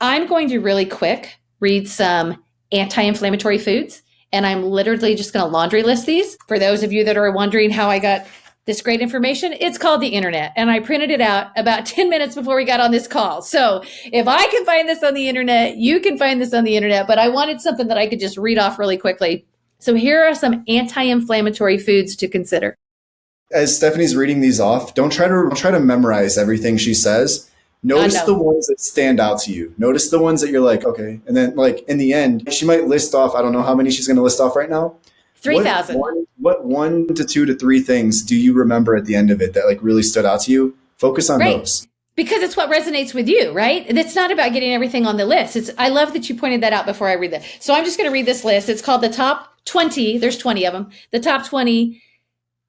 I'm going to really quick read some anti-inflammatory foods, and I'm literally just going to laundry list these. For those of you that are wondering how I got this great information, it's called the internet, and I printed it out about 10 minutes before we got on this call. So if I can find this on the internet, you can find this on the internet, but I wanted something that I could just read off really quickly. So here are some anti-inflammatory foods to consider. As Stephanie's reading these off, don't try to memorize everything she says. Notice the ones that stand out to you. Notice the ones that you're like, okay. And then like in the end, she might list off, I don't know how many she's going to list off right now. 3,000. What 1 to 2 to 3 things do you remember at the end of it that like really stood out to you? Focus on those. Because it's what resonates with you, right? It's not about getting everything on the list. I love that you pointed that out before I read that. So I'm just going to read this list. It's called the top 20. There's 20 of them. The top 20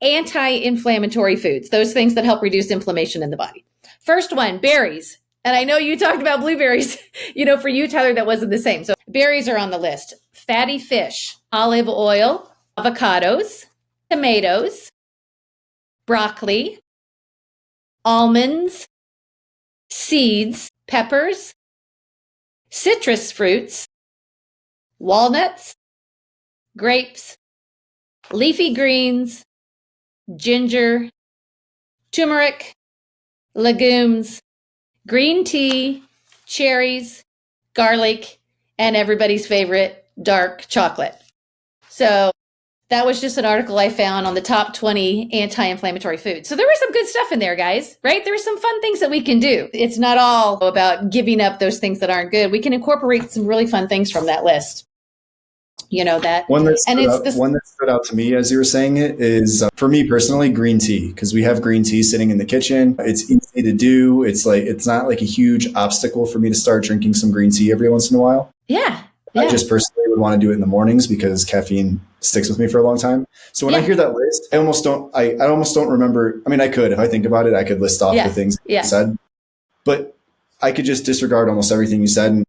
anti-inflammatory foods, those things that help reduce inflammation in the body. First one, berries. And I know you talked about blueberries. For you, Tyler, that wasn't the same. So berries are on the list. Fatty fish, olive oil, avocados, tomatoes, broccoli, almonds, seeds, peppers, citrus fruits, walnuts, grapes, leafy greens, ginger, turmeric, legumes, green tea, cherries, garlic, and everybody's favorite, dark chocolate. So that was just an article I found on the top 20 anti-inflammatory foods. So there was some good stuff in there, guys, right? There were some fun things that we can do. It's not all about giving up those things that aren't good. We can incorporate some really fun things from that list. That one that stood out to me as you were saying it is for me personally, green tea, because we have green tea sitting in the kitchen. It's easy to do. It's not like a huge obstacle for me to start drinking some green tea every once in a while. Yeah. I just personally would want to do it in the mornings because caffeine sticks with me for a long time. So when I hear that list, I almost don't remember. I mean, I could, if I think about it, I could list off the things you said, but I could just disregard almost everything you said and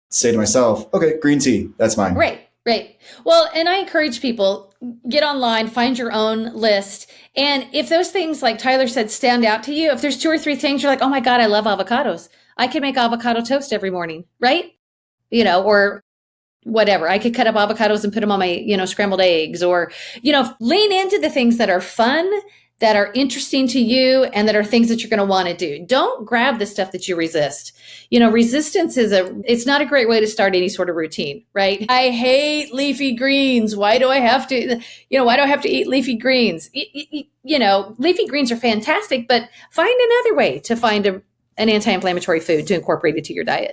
say to myself, okay, green tea, that's mine. Right. Well, and I encourage people, get online, find your own list. And if those things, like Tyler said, stand out to you, if there's 2 or 3 things you're like, oh my God, I love avocados. I can make avocado toast every morning, right? Or whatever. I could cut up avocados and put them on my, scrambled eggs, or, lean into the things that are fun, that are interesting to you, and that are things that you're going to want to do. Don't grab the stuff that you resist. Resistance it's not a great way to start any sort of routine, right? I hate leafy greens. Why do I have to eat leafy greens? Leafy greens are fantastic, but find another way to find an anti-inflammatory food to incorporate it to your diet.